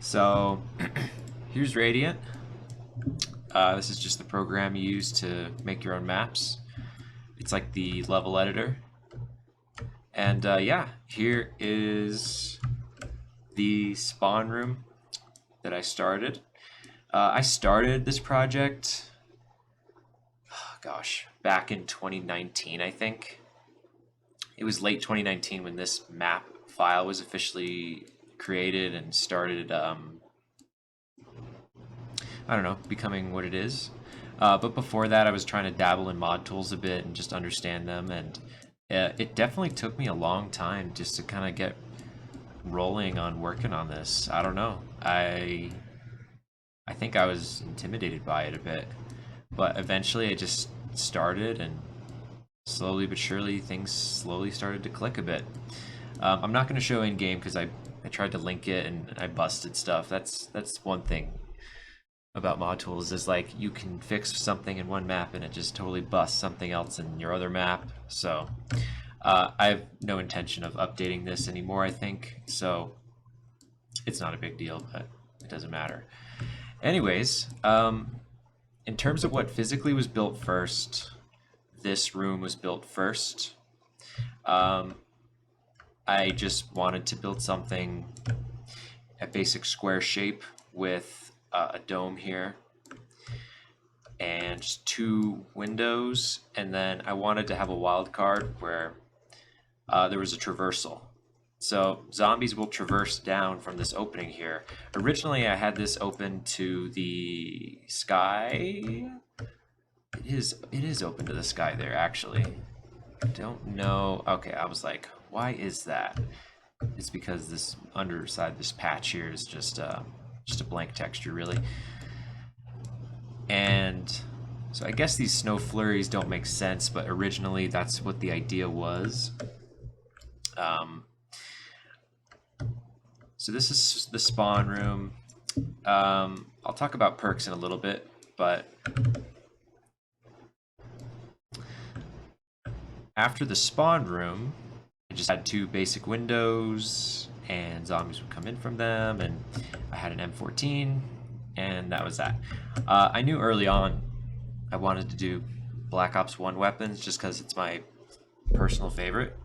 So here's Radiant. This is just the program you use to make your own maps. It's like the level editor. And yeah, here is the spawn room that I started. I started this project, back in 2019, I think. It was late 2019 when this map file was officially created and started, I don't know, becoming what it is. But before that, I was trying to dabble in mod tools a bit and just understand them. And it definitely took me a long time just to kind of get rolling on working on this. I don't know. I think I was intimidated by it a bit. But eventually I just started, and slowly but surely things slowly started to click a bit. I'm not going to show in game because I tried to link it and I busted stuff. That's one thing about mod tools, is like you can fix something in one map and it just totally busts something else in your other map. So I have no intention of updating this anymore, I think. So it's not a big deal, but it doesn't matter. Anyways, in terms of what physically was built first, this room was built first. I just wanted to build something, a basic square shape with a dome here and just 2 windows, and then I wanted to have a wild card where there was a traversal. So zombies will traverse down from this opening here. Originally I had this open to the sky. It is open to the sky there, actually. I don't know. Okay, I was like, why is that? It's because this underside, this patch here is just a blank texture, really. And so I guess these snow flurries don't make sense, but originally that's what the idea was. So this is the spawn room. I'll talk about perks in a little bit, but after the spawn room, I just had 2 basic windows and zombies would come in from them, and I had an M14, and that was that. I knew early on I wanted to do Black Ops 1 weapons just because it's my personal favorite.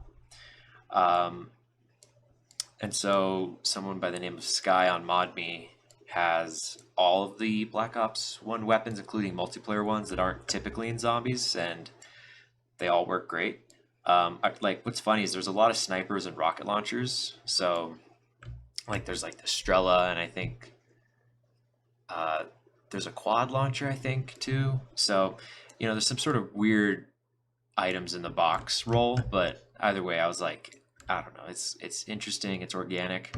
And so someone by the name of Sky on ModMe has all of the Black Ops 1 weapons, including multiplayer ones that aren't typically in zombies, and they all work great. Like, what's funny is there's a lot of snipers and rocket launchers. So, like, there's like the Strela, and I think there's a quad launcher, I think, too. So, you know, there's some sort of weird items in the box roll, but either way, I was like, I don't know, it's interesting, it's organic.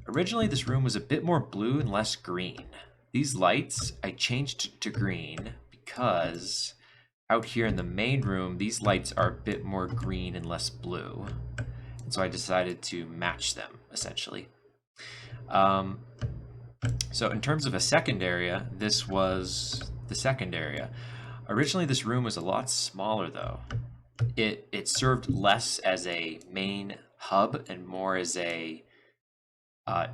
Originally, this room was a bit more blue and less green. These lights, I changed to green because out here in the main room, these lights are a bit more green and less blue. And so I decided to match them, essentially. So in terms of a second area, this was the second area. Originally, this room was a lot smaller, though. It served less as a main hub and more as a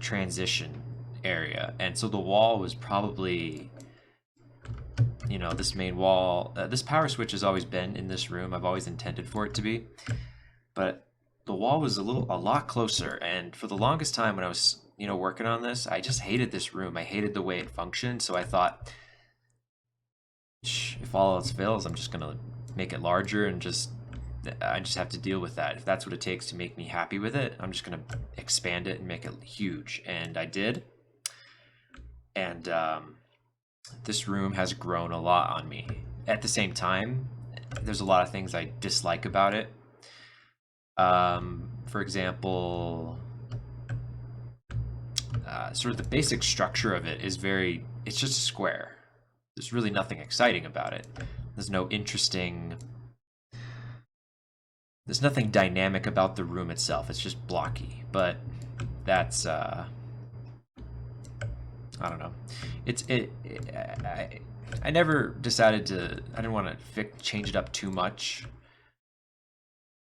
transition area. And so the wall was probably, you know, this main wall, this power switch has always been in this room. I've always intended for it to be, but the wall was a lot closer. And for the longest time when I was, you know, working on this, I just hated this room. I hated the way it functioned. So I thought, if all else fails, I'm just gonna make it larger, and I just have to deal with that. If that's what it takes to make me happy with it, I'm just gonna expand it and make it huge. And I did. And this room has grown a lot on me. At the same time, there's a lot of things I dislike about it. For example, sort of the basic structure of it is it's just a square. There's really nothing exciting about it. There's nothing dynamic about the room itself. It's just blocky, but that's, I don't know. I never decided I didn't want to change it up too much,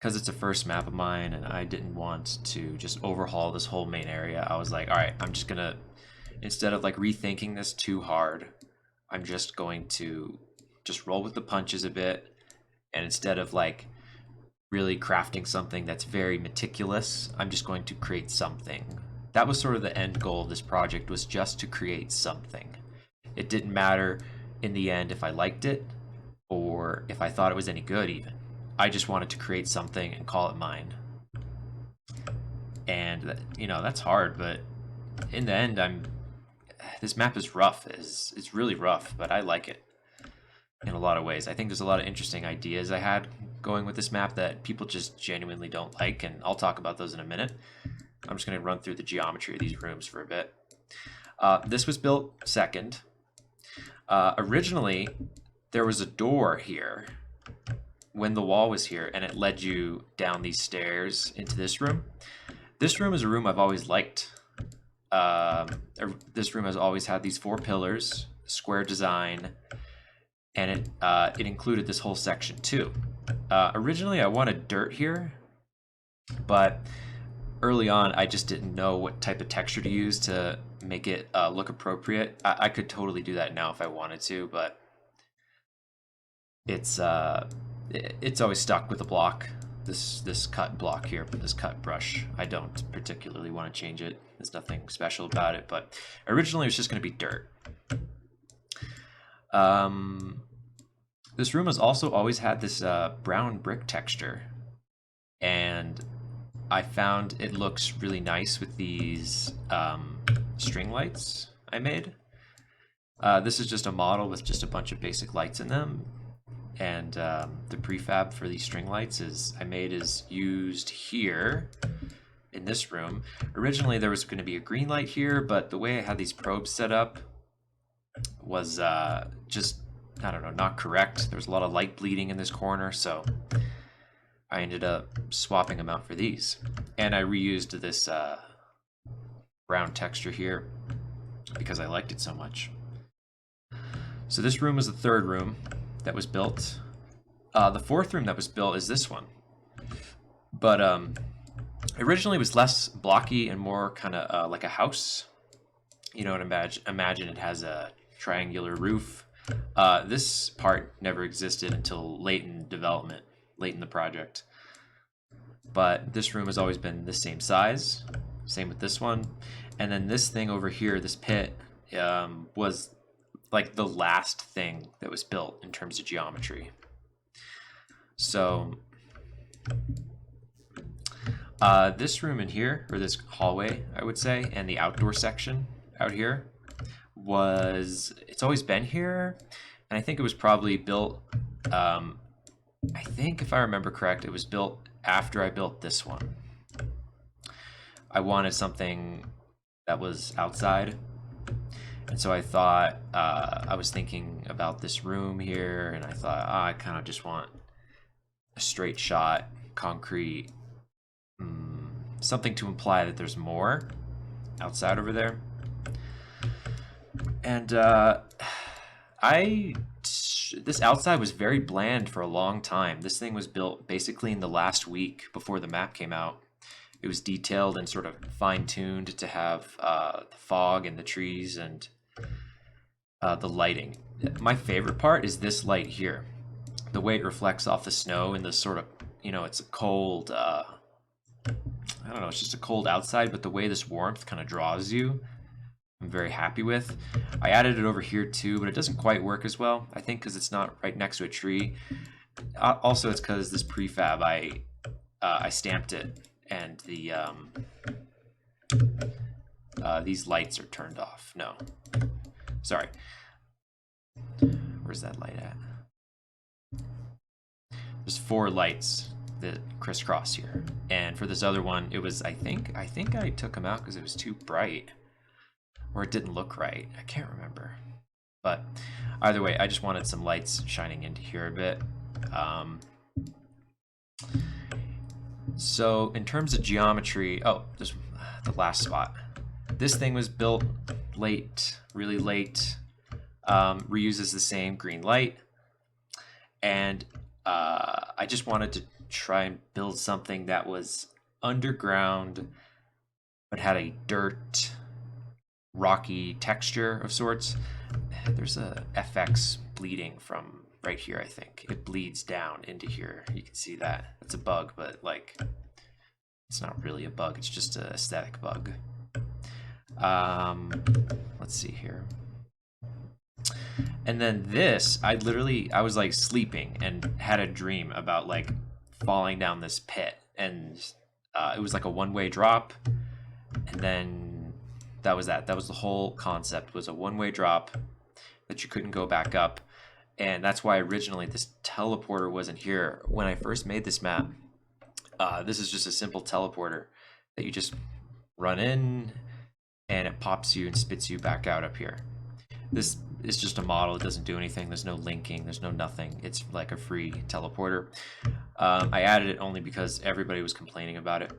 because it's a first map of mine and I didn't want to just overhaul this whole main area, I was like, all right, I'm just gonna, instead of like rethinking this too hard, I'm just going to just roll with the punches a bit. And instead of like really crafting something that's very meticulous, I'm just going to create something. That was sort of the end goal of this project, was just to create something. It didn't matter in the end if I liked it or if I thought it was any good even. I just wanted to create something and call it mine. And you know, that's hard, but in the end, this map is rough. It's really rough, but I like it in a lot of ways. I think there's a lot of interesting ideas I had going with this map that people just genuinely don't like, and I'll talk about those in a minute. I'm just going to run through the geometry of these rooms for a bit. This was built second. Originally, there was a door here when the wall was here, and it led you down these stairs into this room. This room is a room I've always liked. This room has always had these 4 pillars, square design, and it included this whole section too. Originally, I wanted dirt here, but early on, I just didn't know what type of texture to use to make it look appropriate. I could totally do that now if I wanted to, but it's always stuck with the block. This cut block here, this cut brush. I don't particularly want to change it. There's nothing special about it, but originally it was just going to be dirt. This room has also always had this brown brick texture, and I found it looks really nice with these string lights I made. This is just a model with just a bunch of basic lights in them. And the prefab for these string lights is used here in this room. Originally there was going to be a green light here, but the way I had these probes set up was just, I don't know, not correct. There was a lot of light bleeding in this corner, so I ended up swapping them out for these. And I reused this brown texture here because I liked it so much. So this room was the third room that was built. The fourth room that was built is this one, but originally it was less blocky and more kind of like a house. You know what? Imagine it has a triangular roof. This part never existed until late in development, late in the project. But this room has always been the same size, same with this one. And then this thing over here, this pit, was like the last thing that was built in terms of geometry. So this room in here, or this hallway, I would say, and the outdoor section out here it's always been here, and I think it was probably built, I think if I remember correct, it was built after I built this one. I wanted something that was outside. And so I thought, I was thinking about this room here, and I thought, I kind of just want a straight shot, concrete, something to imply that there's more outside over there. And this outside was very bland for a long time. This thing was built basically in the last week before the map came out. It was detailed and sort of fine-tuned to have the fog and the trees and the lighting. My favorite part is this light here. The way it reflects off the snow and the sort of, you know, it's a cold, I don't know, it's just a cold outside, but the way this warmth kind of draws you, I'm very happy with. I added it over here too, but it doesn't quite work as well. I think because it's not right next to a tree. Also, it's because this prefab, I stamped it, and these lights are turned off. No, sorry. Where's that light at? There's 4 lights that crisscross here, and for this other one, it was I think I took them out because it was too bright, or it didn't look right. I can't remember, but either way, I just wanted some lights shining into here a bit. So in terms of geometry, there's the last spot. This thing was built late, really late, reuses the same green light, and I just wanted to try and build something that was underground but had a dirt rocky texture of sorts. There's a FX bleeding from right here, I think. It bleeds down into here. You can see that. It's a bug, but like, it's not really a bug. It's just an aesthetic bug. Let's see here. And then this, I was like sleeping and had a dream about like falling down this pit, and it was like a one-way drop, and then that was that. That was the whole concept, was a one-way drop that you couldn't go back up. And that's why originally this teleporter wasn't here. When I first made this map, this is just a simple teleporter that you just run in and it pops you and spits you back out up here. This is just a model. It doesn't do anything. There's no linking. There's no nothing. It's like a free teleporter. I added it only because everybody was complaining about it.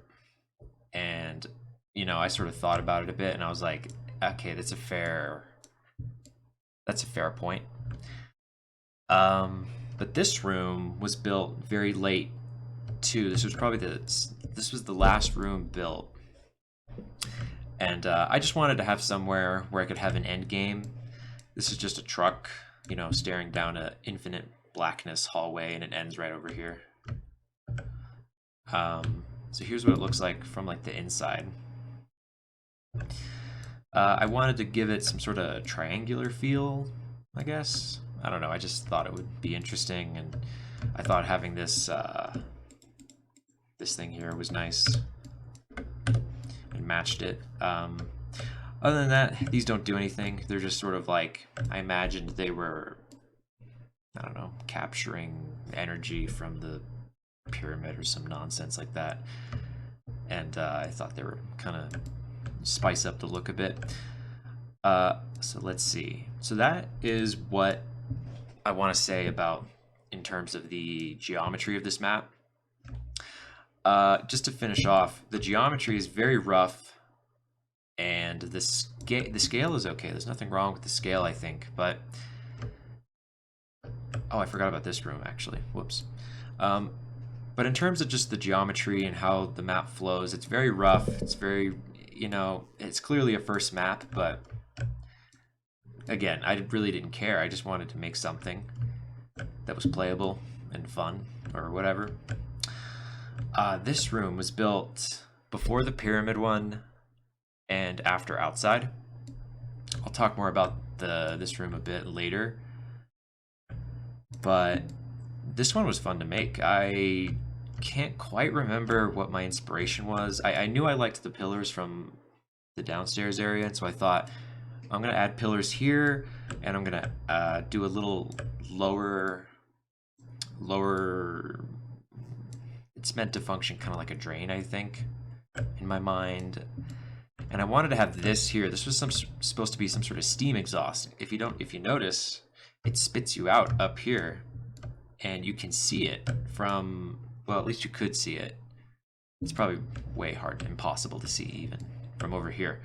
And, you know, I sort of thought about it a bit and I was like, okay, that's a fair point. But this room was built very late too. This was the last room built. And I just wanted to have somewhere where I could have an end game. This is just a truck, you know, staring down an infinite blackness hallway, and it ends right over here. So here's what it looks like from like the inside. I wanted to give it some sort of triangular feel, I guess. I don't know, I just thought it would be interesting, and I thought having this this thing here was nice and matched it. Other than that, these don't do anything. They're just sort of like, I imagined they were, I don't know, capturing energy from the pyramid or some nonsense like that. And I thought they were kind of spice up the look a bit. So let's see. So that is what I want to say about in terms of the geometry of this map. Just to finish off, the geometry is very rough, and the scale is okay. There's nothing wrong with the scale, I think, but oh, I forgot about this room actually. Whoops. But in terms of just the geometry and how the map flows, it's very rough. It's very, you know, it's clearly a first map, but again, I really didn't care. I just wanted to make something that was playable and fun or whatever. This room was built before the pyramid one and after outside. I'll talk more about this room a bit later, but this one was fun to make. I can't quite remember what my inspiration was. I knew I liked the pillars from the downstairs area, and so I thought I'm gonna add pillars here, and I'm gonna do a little lower. It's meant to function kind of like a drain, I think, in my mind. And I wanted to have this here. This was supposed to be some sort of steam exhaust. If you notice, it spits you out up here, and you can see it from, well, at least you could see it. It's probably way hard, impossible to see even from over here,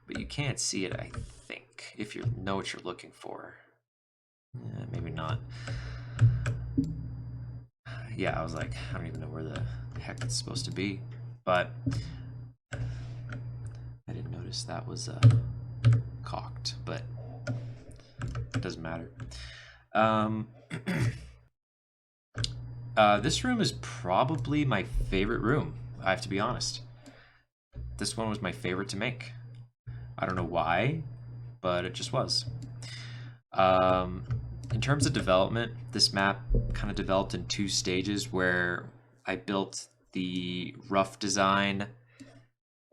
but you can't see it, I think, if you know what you're looking for. Maybe not. Yeah, I was like, I don't even know where the heck it's supposed to be, but I didn't notice that was cocked, but it doesn't matter. This room is probably my favorite room, I have to be honest. This one was my favorite to make. I don't know why, but it just was. In terms of development, this map kind of developed in 2 stages, where I built the rough design,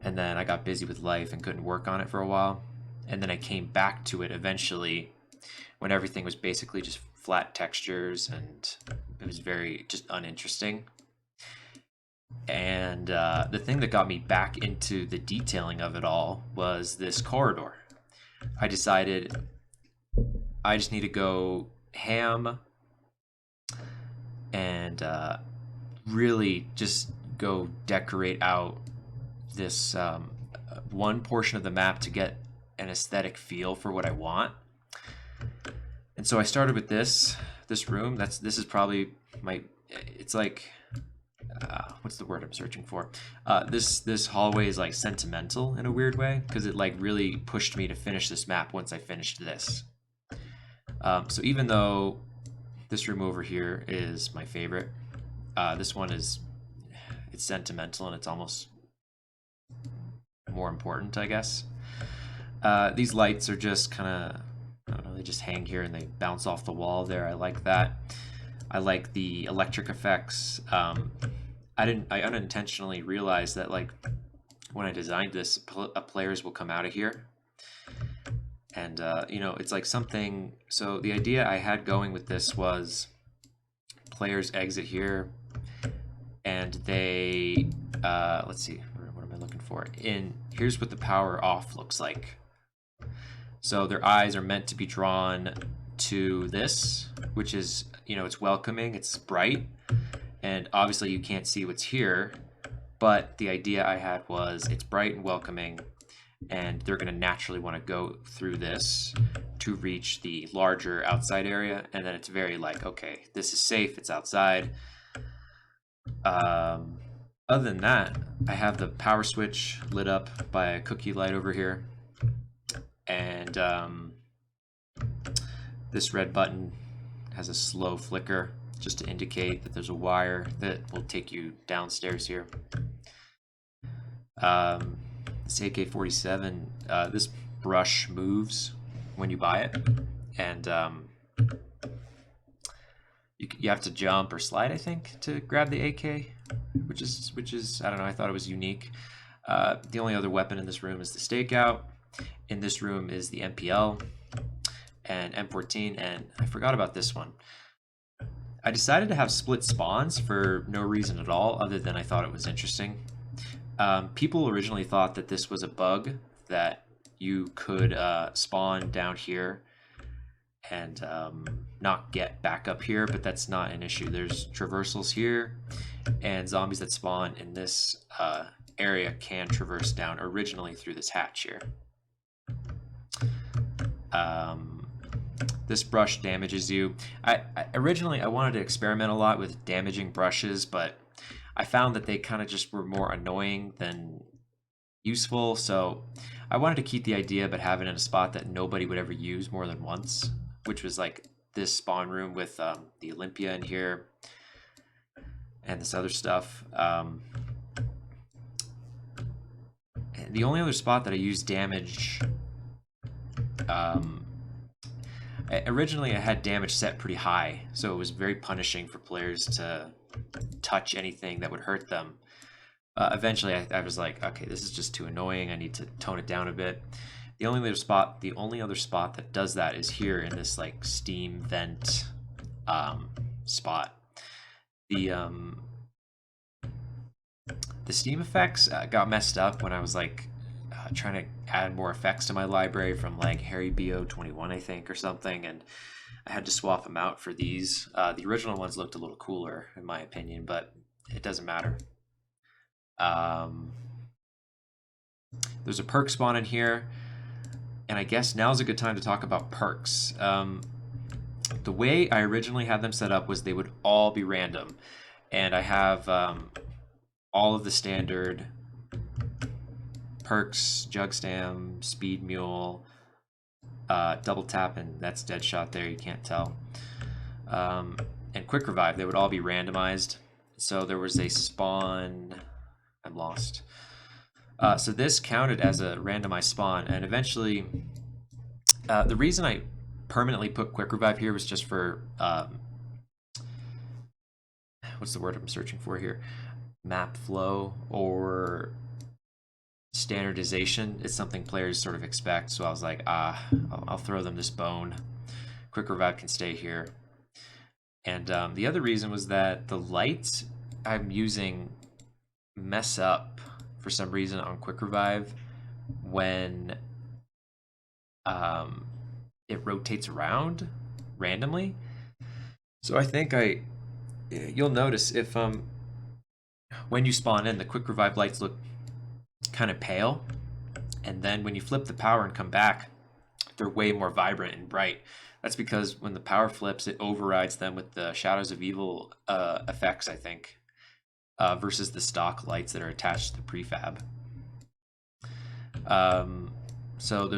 and then I got busy with life and couldn't work on it for a while. And then I came back to it eventually when everything was basically just flat textures and it was very just uninteresting. And the thing that got me back into the detailing of it all was this corridor. I decided I just need to go ham and really just go decorate out this one portion of the map to get an aesthetic feel for what I want. And so I started with this room. This is probably it's like what's the word I'm searching for? This hallway is like sentimental in a weird way because it like really pushed me to finish this map once I finished this. So even though this room over here is my favorite, this one it's sentimental and it's almost more important, I guess. These lights are just kind of, I don't know, they just hang here and they bounce off the wall there. I like that. I like the electric effects. I unintentionally realized that like when I designed this, players will come out of here. And, you know, it's like something, so the idea I had going with this was players exit here and they, let's see, what am I looking for? Here's what the power off looks like. So their eyes are meant to be drawn to this, which is, you know, it's welcoming, it's bright, and obviously you can't see what's here, but the idea I had was it's bright and welcoming, and they're going to naturally want to go through this to reach the larger outside area, and then it's very like, okay, this is safe, it's outside. Other than that, I have the power switch lit up by a cookie light over here, and this red button has a slow flicker just to indicate that there's a wire that will take you downstairs here. This AK-47, this brush moves when you buy it, and you have to jump or slide, I think, to grab the AK, which is I don't know, I thought it was unique. The only other weapon in this room is the stakeout. In this room is the MPL and M14, and I forgot about this one. I decided to have split spawns for no reason at all, other than I thought it was interesting. People originally thought that this was a bug, that you could spawn down here and not get back up here, but that's not an issue. There's traversals here, and zombies that spawn in this area can traverse down originally through this hatch here. This brush damages you. Originally I wanted to experiment a lot with damaging brushes, but I found that they kind of just were more annoying than useful, so I wanted to keep the idea but have it in a spot that nobody would ever use more than once, which was like this spawn room with the Olympia in here and this other stuff. And the only other spot that I used damage, originally I had damage set pretty high, so it was very punishing for players to touch anything that would hurt them. Eventually I was like, okay, this is just too annoying, I need to tone it down a bit. The only other spot that does that is here in this like steam vent spot. The steam effects got messed up when I was like trying to add more effects to my library from like Harry BO 21, I think, or something, and I had to swap them out for these. The original ones looked a little cooler in my opinion, but it doesn't matter. There's a perk spawn in here, and I guess now's a good time to talk about perks. The way I originally had them set up was they would all be random, and I have all of the standard perks: Jug Stam, Speed Mule, Double Tap, and that's Deadshot there, you can't tell. And Quick Revive, they would all be randomized. So there was a spawn, I'm lost. So this counted as a randomized spawn, and eventually, the reason I permanently put Quick Revive here was just for, what's the word I'm searching for here? Map flow or standardization. It's something players sort of expect, so I was like, I'll throw them this bone. Quick Revive can stay here. And the other reason was that the lights I'm using mess up for some reason on Quick Revive when it rotates around randomly. So I think you'll notice if when you spawn in, the Quick Revive lights look kind of pale, and then when you flip the power and come back, they're way more vibrant and bright. That's because when the power flips, it overrides them with the Shadows of Evil effects, I think. versus the stock lights that are attached to the prefab. So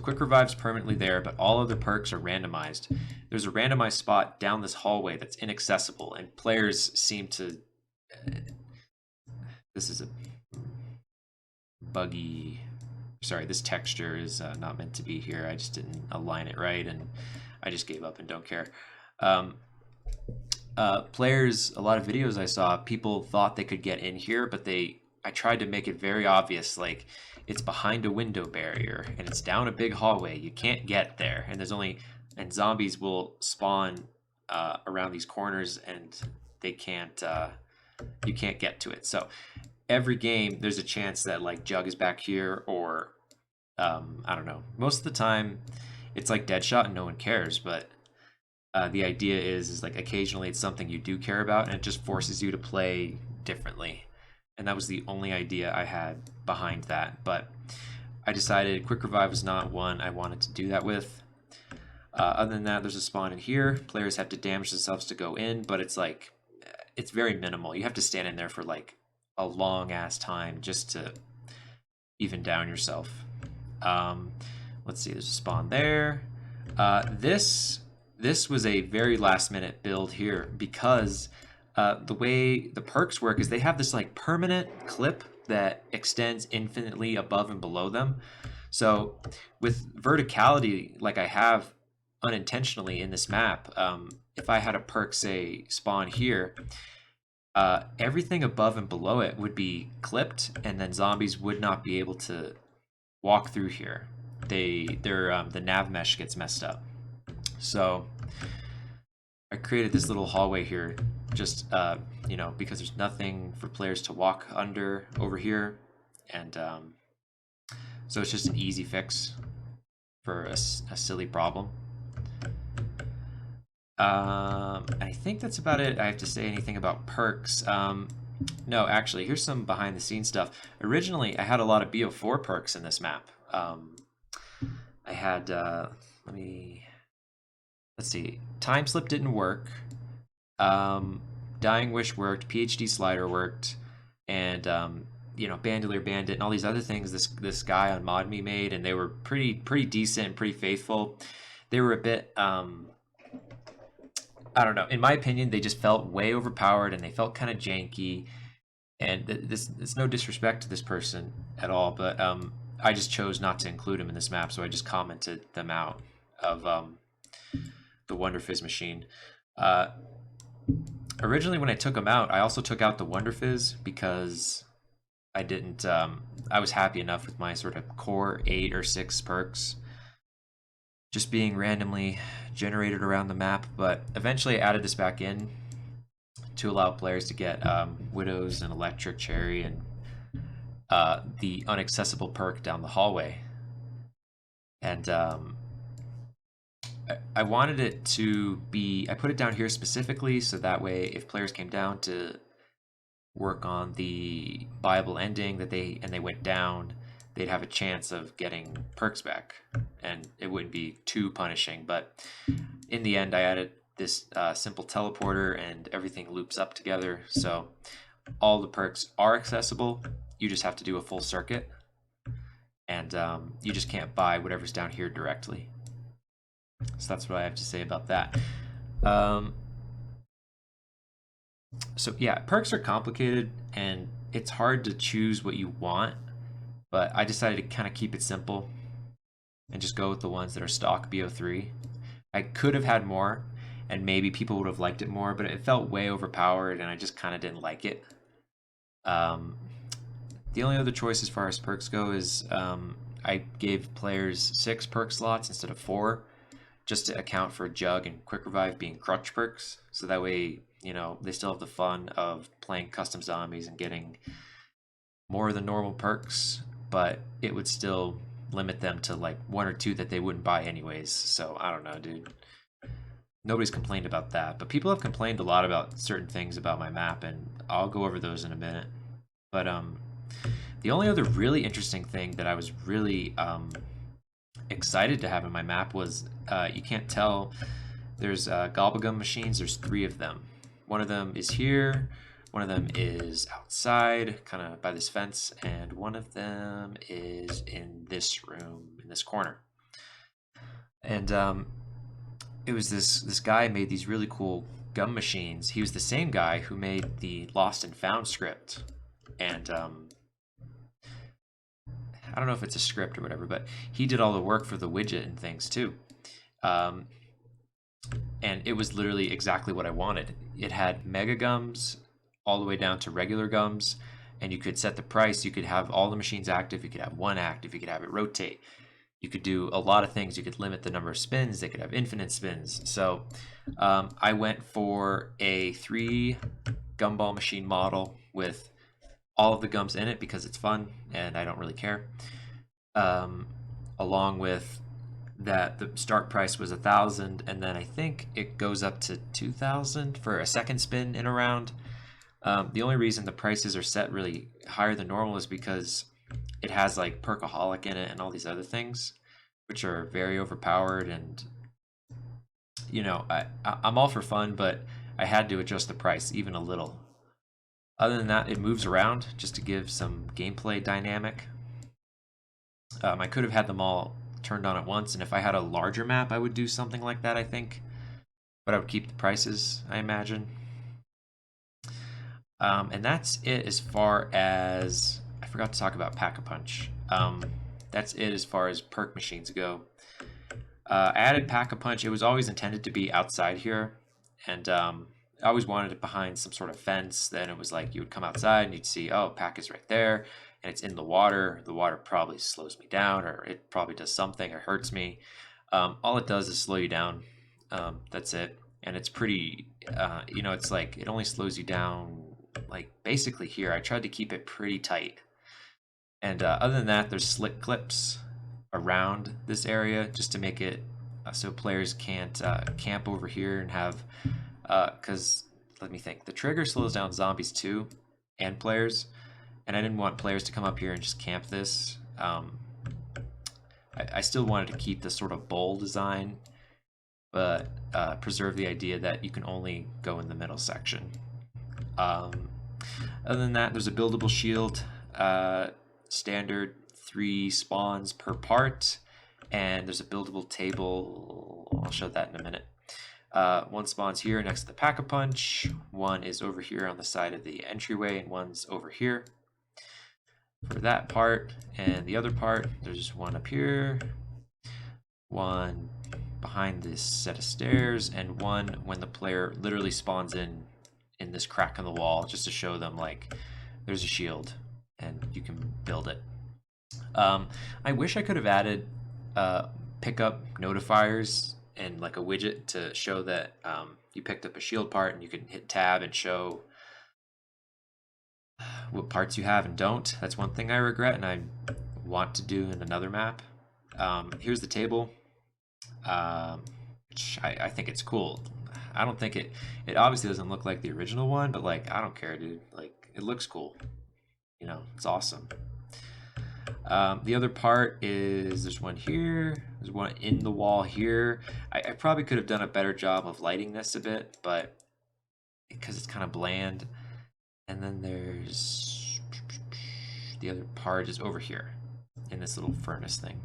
quick revive's permanently there, but all of the perks are randomized. There's a randomized spot down this hallway that's inaccessible, and players seem to. This is a buggy. Sorry, this texture is not meant to be here. I just didn't align it right, and I just gave up and don't care. Players, a lot of videos I saw, people thought they could get in here, but I tried to make it very obvious, like it's behind a window barrier and it's down a big hallway. You can't get there, and zombies will spawn around these corners, and they can't. You can't get to it. So every game, there's a chance that like Jug is back here, or I don't know. Most of the time, it's like Deadshot and no one cares, but. The idea is like occasionally it's something you do care about, and it just forces you to play differently. And that was the only idea I had behind that. But I decided Quick Revive was not one I wanted to do that with. Other than that, there's a spawn in here. Players have to damage themselves to go in, but it's like, it's very minimal. You have to stand in there for like a long ass time just to even down yourself. Let's see, there's a spawn there. This was a very last minute build here because the way the perks work is they have this like permanent clip that extends infinitely above and below them. So with verticality, like I have unintentionally in this map, if I had a perk say spawn here, everything above and below it would be clipped, and then zombies would not be able to walk through here. The nav mesh gets messed up. So I created this little hallway here just, you know, because there's nothing for players to walk under over here. And so it's just an easy fix for a silly problem. I think that's about it. I have to say anything about perks. No, actually, here's some behind the scenes stuff. Originally, I had a lot of BO4 perks in this map. I had, let's see, Time Slip didn't work. Dying Wish worked. PhD Slider worked, and you know, Bandolier Bandit and all these other things this guy on ModMe made, and they were pretty decent and pretty faithful. They were a bit I don't know. In my opinion, they just felt way overpowered, and they felt kind of janky. And it's no disrespect to this person at all, but I just chose not to include him in this map, so I just commented them out of the Wonder Fizz machine. Originally, when I took them out, I also took out the Wonder Fizz because I didn't. I was happy enough with my sort of core 8 or 6 perks just being randomly generated around the map. But eventually, I added this back in to allow players to get Widows and Electric Cherry and the unaccessible perk down the hallway. And I wanted it to be, I put it down here specifically so that way if players came down to work on the viable ending and they went down, they'd have a chance of getting perks back, and it wouldn't be too punishing. But in the end, I added this simple teleporter, and everything loops up together, so all the perks are accessible. You just have to do a full circuit, and you just can't buy whatever's down here directly. So that's what I have to say about that. So yeah, perks are complicated, and it's hard to choose what you want, but I decided to kind of keep it simple and just go with the ones that are stock BO3. I could have had more, and maybe people would have liked it more, but it felt way overpowered, and I just kind of didn't like it. The only other choice as far as perks go is I gave players 6 perk slots instead of 4, just to account for Jug and Quick Revive being crutch perks, so that way, you know, they still have the fun of playing custom zombies and getting more of the normal perks, but it would still limit them to like 1 or 2 that they wouldn't buy anyways. So I don't know, dude. Nobody's complained about that, but people have complained a lot about certain things about my map, and I'll go over those in a minute. But the only other really interesting thing that I was really excited to have in my map was, you can't tell, there's Gobblegum Machines. There's 3 of them. One of them is here, One of them is outside, kind of by this fence, and one of them is in this room, in this corner. And it was this guy made these really cool gum machines. He was the same guy who made the Lost and Found script. And I don't know if it's a script or whatever, but he did all the work for the widget and things too. And it was literally exactly what I wanted. It had mega gums all the way down to regular gums, and you could set the price. You could have all the machines active. You could have one active. You could have it rotate. You could do a lot of things. You could limit the number of spins. They could have infinite spins. So I went for a 3 gumball machine model with all of the gums in it because it's fun and I don't really care. Along with that, the start price was 1,000, and then I think it goes up to 2,000 for a second spin in a round. The only reason the prices are set really higher than normal is because it has like Perkaholic in it and all these other things, which are very overpowered. And you know, I'm all for fun, but I had to adjust the price even a little. Other than that, it moves around just to give some gameplay dynamic. I could have had them all turned on at once, and if I had a larger map, I would do something like that, I think. But I would keep the prices, I imagine. And that's it as far as... I forgot to talk about Pack-a-Punch. That's it as far as perk machines go. I added Pack-a-Punch. It was always intended to be outside here, and I always wanted it behind some sort of fence. Then it was like you would come outside and you'd see, oh, Pack is right there, and it's in the water. The water probably slows me down, or it probably does something or hurts me. All it does is slow you down. That's it. And it's pretty, you know, it's like it only slows you down like basically here. I tried to keep it pretty tight. And other than that, there's slick clips around this area just to make it so players can't camp over here and have, because let me think, the trigger slows down zombies too and players, and I didn't want players to come up here and just camp this. I still wanted to keep this sort of bowl design, but preserve the idea that you can only go in the middle section. Other than that, there's a buildable shield, standard 3 spawns per part, and there's a buildable table. I'll show that in a minute. One spawns here next to the Pack-a-Punch, one is over here on the side of the entryway, and one's over here for that part. And the other part, there's one up here, one behind this set of stairs, and one when the player literally spawns in this crack in the wall, just to show them like there's a shield and you can build it. I wish I could have added pickup notifiers and like a widget to show that you picked up a shield part, and you can hit tab and show what parts you have and don't. That's one thing I regret and I want to do in another map. Here's the table. Which I think it's cool. I don't think it obviously doesn't look like the original one, but like I don't care, dude. Like it looks cool. You know, it's awesome. The other part is there's one here, there's one in the wall here. I probably could have done a better job of lighting this a bit, but because it's kind of bland. And then there's the other part is over here in this little furnace thing.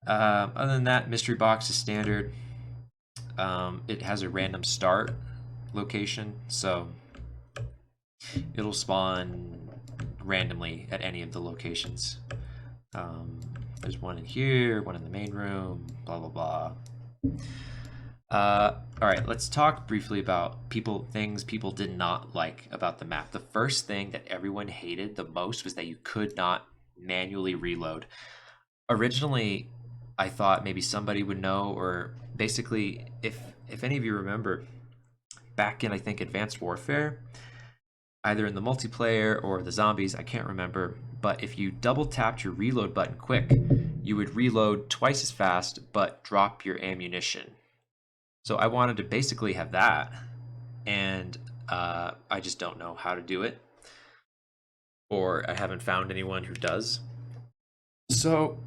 Other than that, mystery box is standard. It has a random start location, so it'll spawn randomly at any of the locations. There's one in here, one in the main room, blah blah blah. All right, let's talk briefly about things people did not like about the map. The first thing that everyone hated the most was that you could not manually reload. Originally, I thought maybe somebody would know, or basically, if any of you remember, back in I think Advanced Warfare, either in the multiplayer or the zombies, I can't remember, but if you double tapped your reload button quick, you would reload twice as fast but drop your ammunition. So I wanted to basically have that, and I just don't know how to do it, or I haven't found anyone who does. So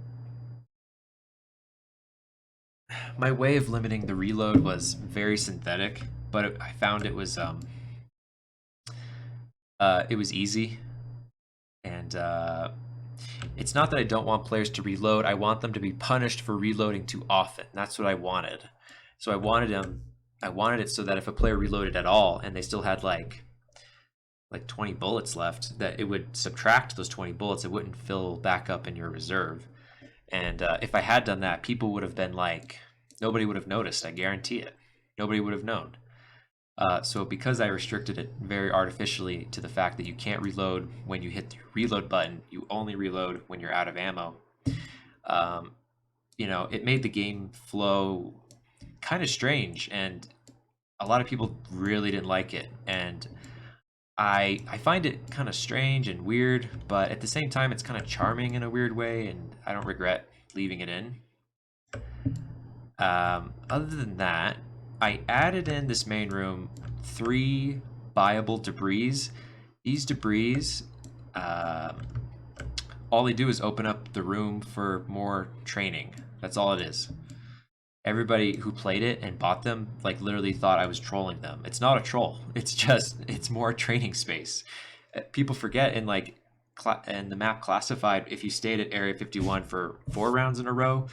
my way of limiting the reload was very synthetic, but I found it was It was easy, and it's not that I don't want players to reload. I want them to be punished for reloading too often. That's what I wanted. So I wanted it so that if a player reloaded at all and they still had like 20 bullets left, that it would subtract those 20 bullets. It wouldn't fill back up in your reserve. And if I had done that, people would have been like, nobody would have noticed. I guarantee it. Nobody would have known. So because I restricted it very artificially to the fact that you can't reload when you hit the reload button, you only reload when you're out of ammo. Um, it made the game flow kind of strange, and a lot of people really didn't like it. And I find it kind of strange and weird, but at the same time, it's kind of charming in a weird way, and I don't regret leaving it in. Other than that, I added in this main room 3 buyable debris. These debris, all they do is open up the room for more training. That's all it is. Everybody who played it and bought them like literally thought I was trolling them. It's not a troll. It's more training space. People forget in the map classified, if you stayed at Area 51 for 4 rounds in a row,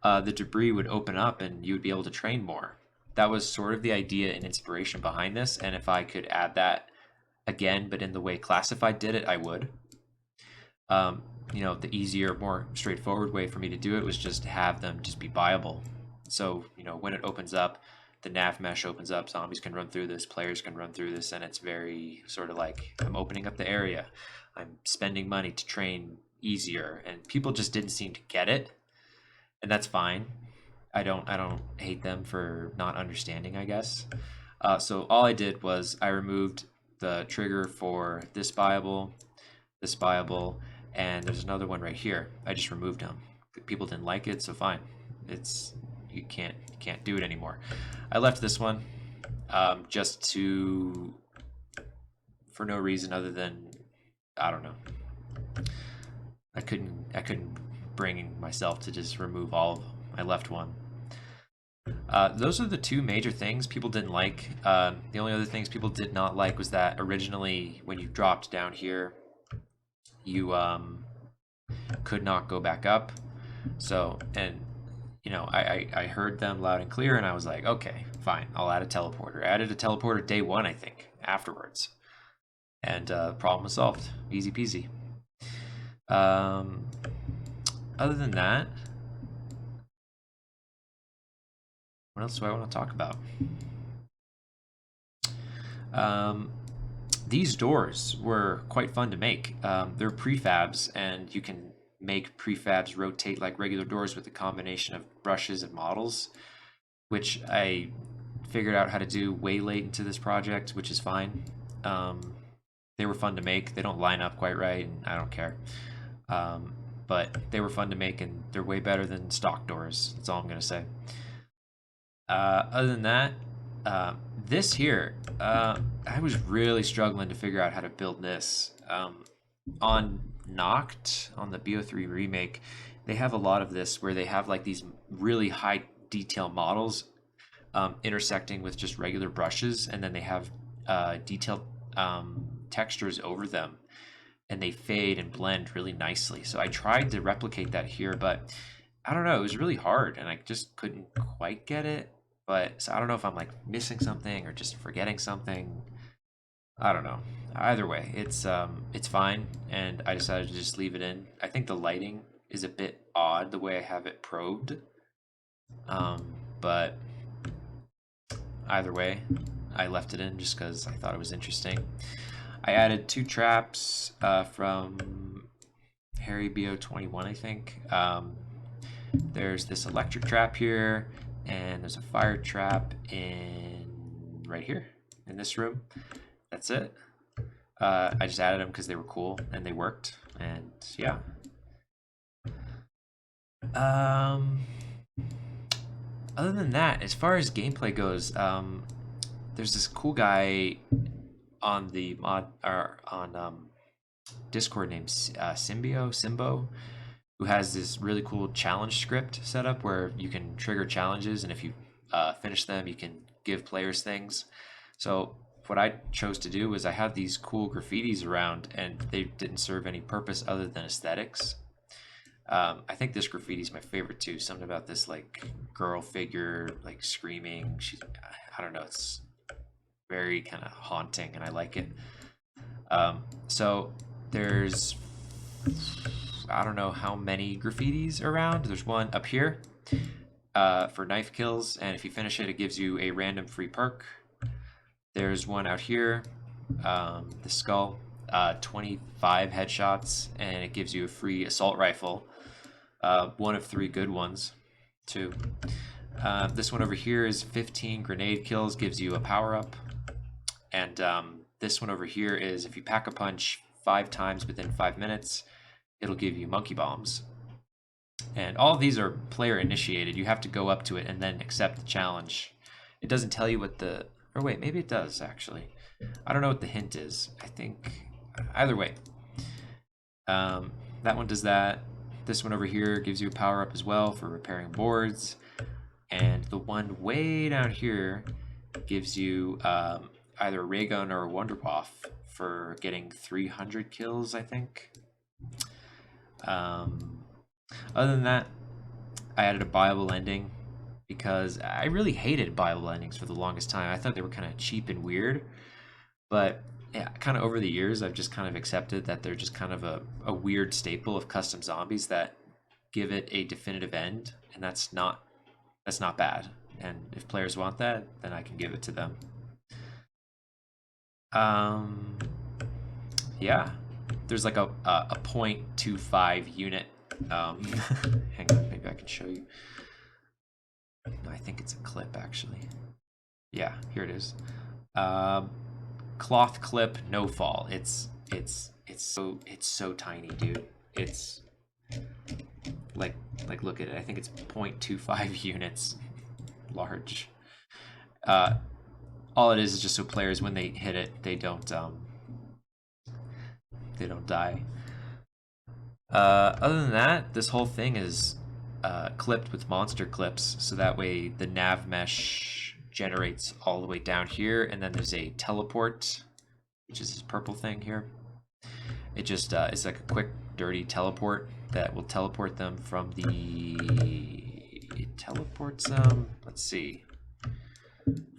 the debris would open up and you would be able to train more. That was sort of the idea and inspiration behind this, and if I could add that again, but in the way Classified did it, I would. The easier, more straightforward way for me to do it was just to have them just be buyable. So, when it opens up, the nav mesh opens up, zombies can run through this, players can run through this, and it's very sort of like, I'm opening up the area. I'm spending money to train easier, and people just didn't seem to get it, and that's fine. I don't hate them for not understanding, I guess. So all I did was I removed the trigger for this buyable, and there's another one right here. I just removed them. People didn't like it, so fine. You can't do it anymore. I left this one just for no reason other than, I don't know. I couldn't bring myself to just remove all of them. I left one. Those are the 2 major things people didn't like. The only other things people did not like was that originally when you dropped down here, you could not go back up. So, and I heard them loud and clear, and I was like, okay, fine, I'll add a teleporter. I added a teleporter day 1, I think, afterwards, and problem was solved. Easy peasy. Other than that, what else do I want to talk about? These doors were quite fun to make. They're prefabs, and you can make prefabs rotate like regular doors with a combination of brushes and models, which I figured out how to do way late into this project, which is fine. They were fun to make. They don't line up quite right, and I don't care. But they were fun to make, and they're way better than stock doors. That's all I'm going to say. Other than that, this here, I was really struggling to figure out how to build this. On Knocked, on the BO3 remake, they have a lot of this where they have like these really high detail models intersecting with just regular brushes, and then they have detailed textures over them, and they fade and blend really nicely. So I tried to replicate that here, but I don't know, it was really hard, and I just couldn't quite get it. But so I don't know if I'm like missing something or just forgetting something. I don't know. Either way, it's fine, and I decided to just leave it in. I think the lighting is a bit odd the way I have it probed, but either way, I left it in just because I thought it was interesting. I added 2 traps from Harry BO21, I think. There's this electric trap here, and there's a fire trap right here in this room. That's it. I just added them because they were cool and they worked, and yeah. Other than that, as far as gameplay goes, there's this cool guy on the mod or on Discord named Simbo, who has this really cool challenge script set up where you can trigger challenges, and if you finish them, you can give players things. So what I chose to do was I have these cool graffitis around, and they didn't serve any purpose other than aesthetics. I think this graffiti is my favorite too. Something about this like girl figure, like screaming. I don't know. It's very kind of haunting, and I like it. So there's, I don't know how many graffitis around. There's one up here for knife kills, and if you finish it, it gives you a random free perk. There's one out here, the skull, 25 headshots, and it gives you a free assault rifle. One of 3 good ones, too. This one over here is 15 grenade kills, gives you a power-up. And this one over here is if you pack a punch 5 times within 5 minutes, it'll give you monkey bombs. And all of these are player initiated. You have to go up to it and then accept the challenge. It doesn't tell you what the... Or wait, maybe it does, actually. I don't know what the hint is. I think... Either way. That one does that. This one over here gives you a power-up as well for repairing boards. And the one way down here gives you either a ray gun or a wonder waff for getting 300 kills, I think. Other than that, I added a buyable ending because I really hated buyable endings for the longest time. I thought they were kind of cheap and weird, but yeah, kind of over the years, I've just kind of accepted that they're just kind of a weird staple of custom zombies that give it a definitive end, and that's not bad. And if players want that, then I can give it to them. Yeah, there's like a 0.25 unit. Hang on, maybe I can show you. No, I think it's a clip actually. Yeah, here it is. Cloth clip, no fall. It's so tiny, dude. It's like look at it. I think it's 0.25 units large. All it is just so players, when they hit it, they don't die. Other than that, this whole thing is clipped with monster clips, so that way the nav mesh generates all the way down here, and then there's a teleport, which is this purple thing here. It just it's like a quick, dirty teleport that will teleport them from the... It teleports them, let's see,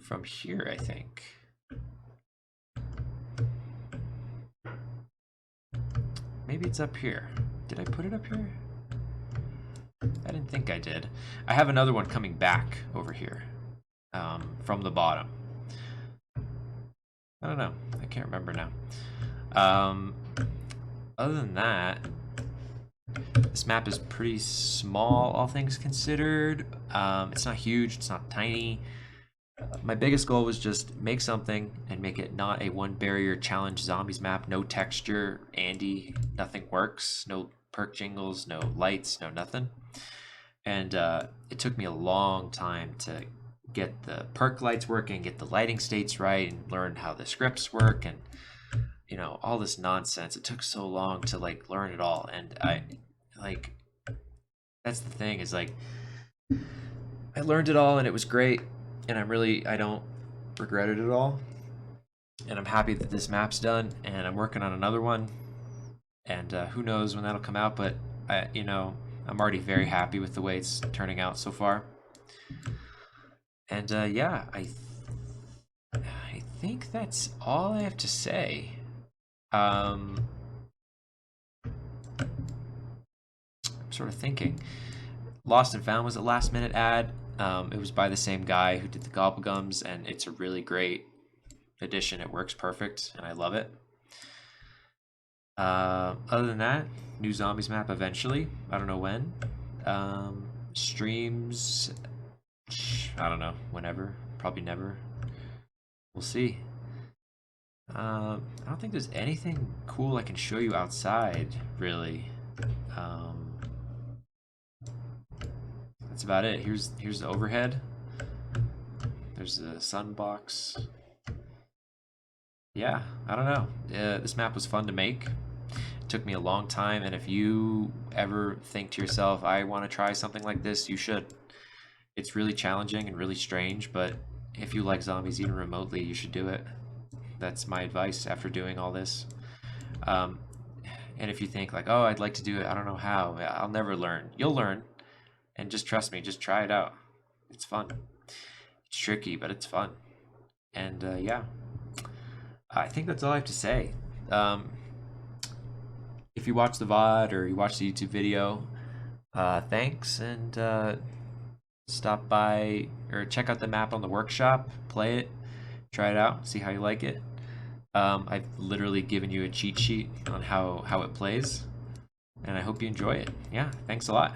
from here, I think. Maybe it's up here. Did I put it up here? I didn't think I did. I have another one coming back over here from the bottom. I don't know. I can't remember now. Other than that, this map is pretty small, all things considered. It's not huge. It's not tiny. My biggest goal was just make something and make it not a one barrier challenge zombies map. No texture, Andy, nothing works. No perk jingles, no lights, no nothing. And it took me a long time to get the perk lights working, get the lighting states right, and learn how the scripts work, and you know, all this nonsense. It took so long to like learn it all, and I like, that's the thing, is like I learned it all and it was great, and I don't regret it at all, and I'm happy that this map's done, and I'm working on another one, and who knows when that'll come out, but you know, I'm already very happy with the way it's turning out so far. And yeah, I think that's all I have to say. I'm sort of thinking. Lost and Found was a last minute ad. It was by the same guy who did the Gobblegums, and it's a really great addition. It works perfect, and I love it. Other than that, new zombies map eventually. I don't know when. Streams, I don't know, whenever, probably never. We'll see. I don't think there's anything cool I can show you outside, really. That's about it. Here's the overhead. There's the sun box. Yeah, I don't know. This map was fun to make. It took me a long time, and if you ever think to yourself, I want to try something like this, you should. It's really challenging and really strange, but if you like zombies even remotely, you should do it. That's my advice after doing all this. Um, and if you think like, oh, I'd like to do it, I don't know how, I'll never learn. You'll learn, and just trust me, just try it out. It's fun. It's tricky, but it's fun. And yeah, I think that's all I have to say. Um, if you watch the VOD or you watch the YouTube video, thanks, and stop by or check out the map on the workshop, play it, try it out, see how you like it. I've literally given you a cheat sheet on how it plays, and I hope you enjoy it. Yeah, thanks a lot.